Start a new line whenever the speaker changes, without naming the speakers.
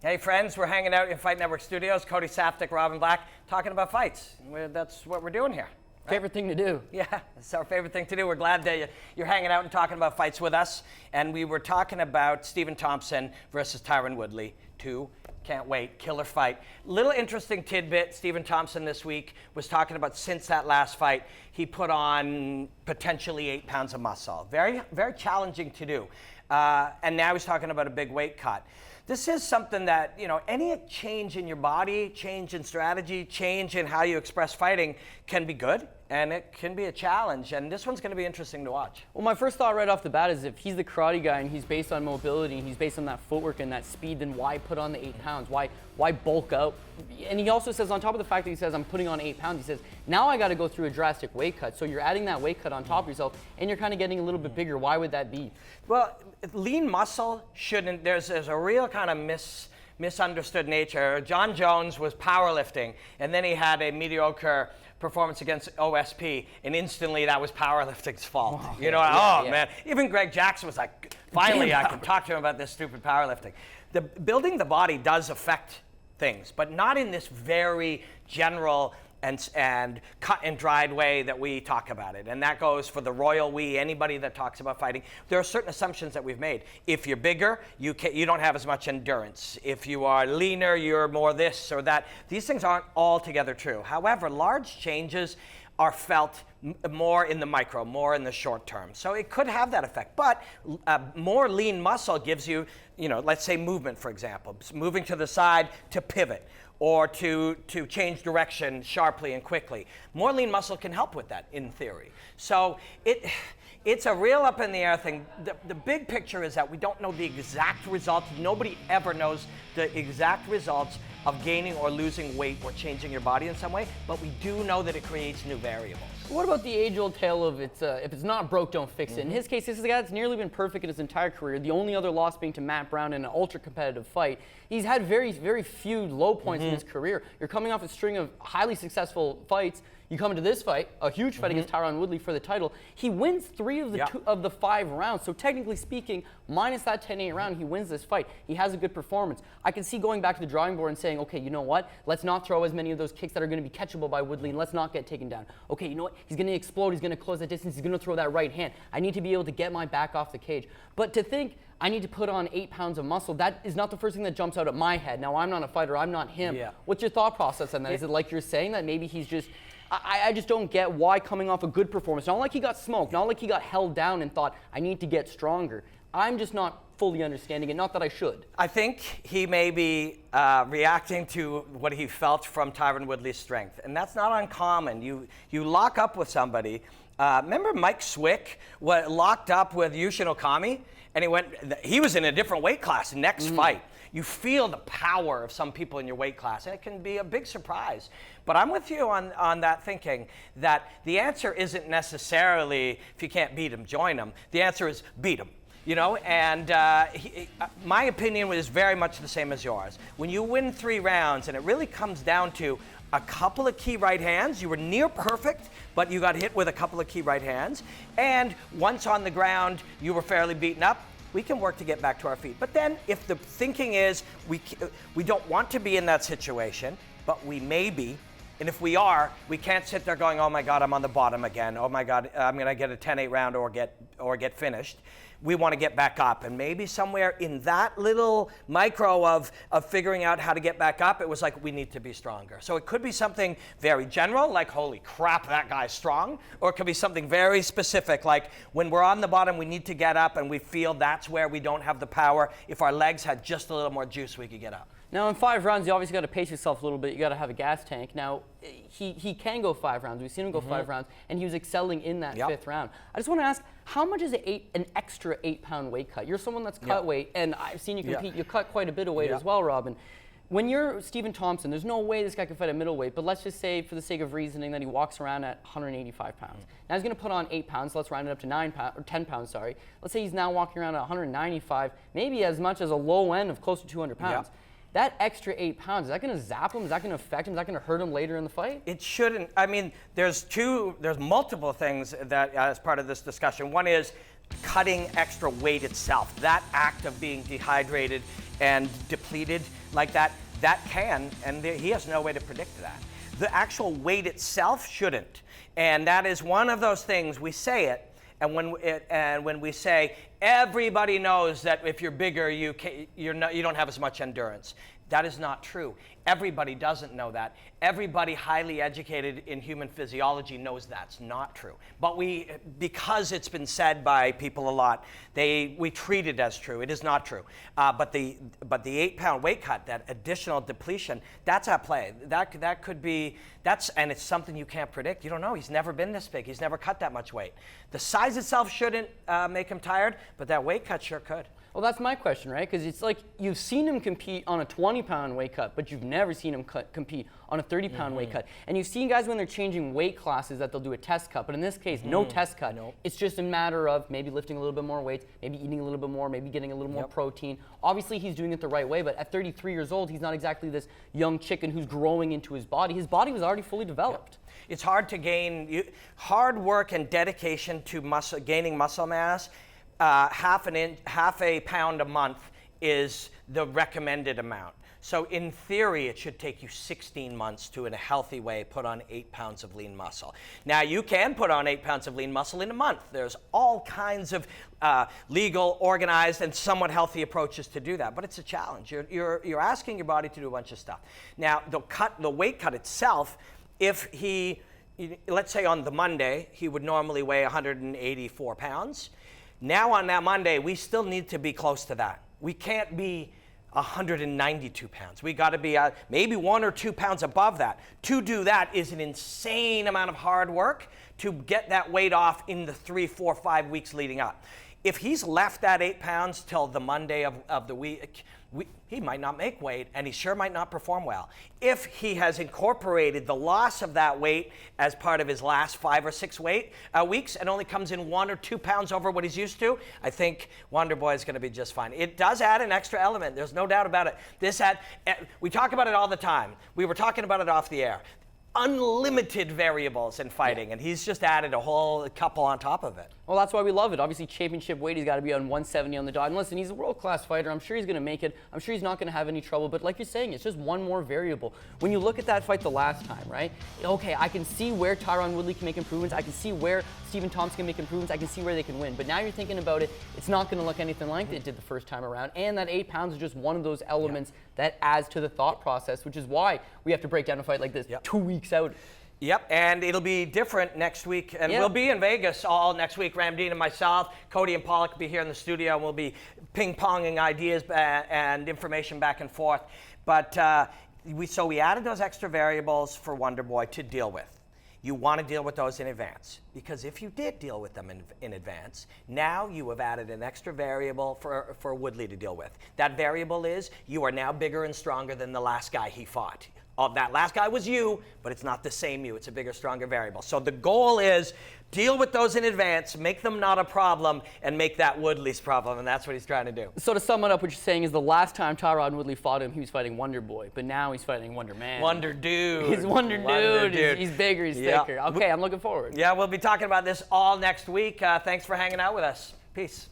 Hey friends, we're hanging out in Fight Network Studios. Cody Saftik, Robin Black, talking about fights. That's what we're doing here. Right?
Favorite thing to do.
Yeah, it's our favorite thing to do. We're glad that you're hanging out and talking about fights with us. And we were talking about Stephen Thompson versus Tyron Woodley. Can't wait, killer fight. Little interesting tidbit, Stephen Thompson this week was talking about since that last fight, he put on potentially 8 pounds of muscle. Very, very challenging to do. And now he's talking about a big weight cut. This is something that, any change in your body, change in strategy, change in how you express fighting can be good, and it can be a challenge. And this one's going to be interesting to watch.
Well, my first thought right off the bat is if he's the karate guy and he's based on mobility and he's based on that footwork and that speed, then why put on the 8 pounds? Why bulk out? And he also says, on top of the fact that he says, I'm putting on 8 pounds, he says, now I got to go through a drastic weight cut. So you're adding that weight cut on top of yourself, and you're kind of getting a little bit bigger. Why would that be?
Well, lean muscle shouldn't, there's a real kind of misunderstood nature. John Jones was powerlifting, and then he had a mediocre performance against OSP, and instantly that was powerlifting's fault.
Oh,
man. Even Greg Jackson was like, finally I can talk to him about this stupid powerlifting. Building the body does affect things, but not in this very general and cut and dried way that we talk about it. And that goes for the royal we, anybody that talks about fighting. There are certain assumptions that we've made. If you're bigger, you don't have as much endurance. If you are leaner, you're more this or that. These things aren't altogether true. However, large changes are felt more in the micro, more in the short term. So it could have that effect. But more lean muscle gives you, let's say movement, for example, moving to the side to pivot, or to change direction sharply and quickly. More lean muscle can help with that, in theory. So it's a real up in the air thing. The big picture is that we don't know the exact results. Nobody ever knows the exact results of gaining or losing weight or changing your body in some way, but we do know that it creates new variables.
What about the age-old tale of if it's not broke, don't fix it? In his case, this is a guy that's nearly been perfect in his entire career, the only other loss being to Matt Brown in an ultra-competitive fight. He's had very, very few low points in his career. You're coming off a string of highly successful fights. You come into this fight, a huge fight against Tyron Woodley for the title. He wins 3 of the 5 rounds. So technically speaking, minus that 10-8 round, he wins this fight. He has a good performance. I can see going back to the drawing board and saying, okay, you know what? Let's not throw as many of those kicks that are going to be catchable by Woodley, and let's not get taken down. Okay, you know what? He's going to explode. He's going to close that distance. He's going to throw that right hand. I need to be able to get my back off the cage. But to think I need to put on 8 pounds of muscle, that is not the first thing that jumps out at my head. Now, I'm not a fighter. I'm not him.
Yeah.
What's your thought process on that? Is it like you're saying that maybe he's just... I just don't get why coming off a good performance, not like he got smoked, not like he got held down and thought, I need to get stronger. I'm just not fully understanding it, not that I should.
I think he may be reacting to what he felt from Tyron Woodley's strength, and that's not uncommon. You lock up with somebody. Remember Mike Swick locked up with Yushin Okami, and he was in a different weight class next fight. You feel the power of some people in your weight class, and it can be a big surprise. But I'm with you on that thinking that the answer isn't necessarily, if you can't beat him, join him. The answer is beat him. And my opinion is very much the same as yours. When you win 3 rounds, and it really comes down to a couple of key right hands, you were near perfect, but you got hit with a couple of key right hands, and once on the ground, you were fairly beaten up, we can work to get back to our feet. But then if the thinking is we don't want to be in that situation, but we may be, and if we are, we can't sit there going, oh my God, I'm on the bottom again. Oh my God, I'm gonna get a 10-8 round or get finished. We want to get back up, and maybe somewhere in that little micro of figuring out how to get back up, it was like, we need to be stronger. So it could be something very general, like, holy crap, that guy's strong, or it could be something very specific, like when we're on the bottom, we need to get up, and we feel that's where we don't have the power. If our legs had just a little more juice, we could get up.
Now, in 5 rounds, you obviously got to pace yourself a little bit. You got to have a gas tank. Now, he can go 5 rounds. We've seen him go 5 rounds, and he was excelling in that 5th round. I just want to ask, how much is an extra 8-pound weight cut? You're someone that's cut weight, and I've seen you compete. You cut quite a bit of weight as well, Robin. When you're Stephen Thompson, there's no way this guy can fight at middleweight, but let's just say, for the sake of reasoning, that he walks around at 185 pounds. Now he's going to put on 8 pounds, so let's round it up to 9 pounds, or 10 pounds, sorry. Let's say he's now walking around at 195, maybe as much as a low end of close to 200 pounds. That extra 8 pounds, is that going to zap him? Is that going to affect him? Is that going to hurt him later in the fight?
It shouldn't. I mean, there's multiple things that as part of this discussion. One is cutting extra weight itself, that act of being dehydrated and depleted like that, that can, and he has no way to predict that. The actual weight itself shouldn't. And that is one of those things, we say it, and when we say, everybody knows that if you're bigger, you don't have as much endurance. That is not true. Everybody doesn't know that. Everybody highly educated in human physiology knows that's not true. But because it's been said by people a lot, we treat it as true. It is not true. But the 8-pound weight cut, that additional depletion, that's at play. That could be, and it's something you can't predict. You don't know. He's never been this big. He's never cut that much weight. The size itself shouldn't make him tired, but that weight cut sure could.
Well, that's my question, right? Because it's like you've seen him compete on a 20-pound weight cut, but you've never seen him compete on a 30-pound weight cut. And you've seen guys when they're changing weight classes that they'll do a test cut, but in this case, no test cut. Nope. It's just a matter of maybe lifting a little bit more weight, maybe eating a little bit more, maybe getting a little more protein. Obviously, he's doing it the right way, but at 33 years old, he's not exactly this young chicken who's growing into his body. His body was already fully developed.
It's hard to gain, hard work and dedication to gaining muscle mass. Half a pound a month is the recommended amount. So in theory, it should take you 16 months to, in a healthy way, put on 8 pounds of lean muscle. Now, you can put on 8 pounds of lean muscle in a month. There's all kinds of legal, organized, and somewhat healthy approaches to do that, but it's a challenge. You're asking your body to do a bunch of stuff. Now, the weight cut itself, if let's say on the Monday, he would normally weigh 184 pounds. Now on that Monday, we still need to be close to that. We can't be 192 pounds. We got to be maybe 1 or 2 pounds above that. To do that is an insane amount of hard work to get that weight off in the 3, 4, 5 weeks leading up. If he's left that 8 pounds till the Monday of the week, he might not make weight, and he sure might not perform well. If he has incorporated the loss of that weight as part of his last 5 or 6 weeks and only comes in 1 or 2 pounds over what he's used to, I think Wonder Boy is going to be just fine. It does add an extra element. There's no doubt about it. We talk about it all the time. We were talking about it off the air. Unlimited variables in fighting, and he's just added a whole couple on top of it.
Well, that's why we love it. Obviously, championship weight, he's got to be on 170 on the dot. And listen, he's a world-class fighter. I'm sure he's going to make it. I'm sure he's not going to have any trouble. But like you're saying, it's just one more variable. When you look at that fight the last time, right? Okay, I can see where Tyron Woodley can make improvements. I can see where Stephen Thompson can make improvements. I can see where they can win. But now you're thinking about it, it's not going to look anything like it did the first time around. And that 8 pounds is just one of those elements that adds to the thought process, which is why we have to break down a fight like this 2 weeks out.
Yep, and it'll be different next week. And we'll be in Vegas all next week. Ramdean and myself, Cody and Pollock will be here in the studio, and we'll be ping-ponging ideas and information back and forth. But we added those extra variables for Wonder Boy to deal with. You want to deal with those in advance, because if you did deal with them in advance, now you have added an extra variable for Woodley to deal with. That variable is you are now bigger and stronger than the last guy he fought. That last guy was you, but it's not the same you. It's a bigger, stronger variable. So the goal is deal with those in advance, make them not a problem, and make that Woodley's problem, and that's what he's trying to do.
So to sum it up, what you're saying is the last time Tyron Woodley fought him, he was fighting Wonder Boy, but now he's fighting Wonder Man.
Wonder Dude.
He's Wonder Dude. He's bigger, he's thicker. Okay, I'm looking forward.
Yeah, we'll be talking about this all next week. Thanks for hanging out with us. Peace.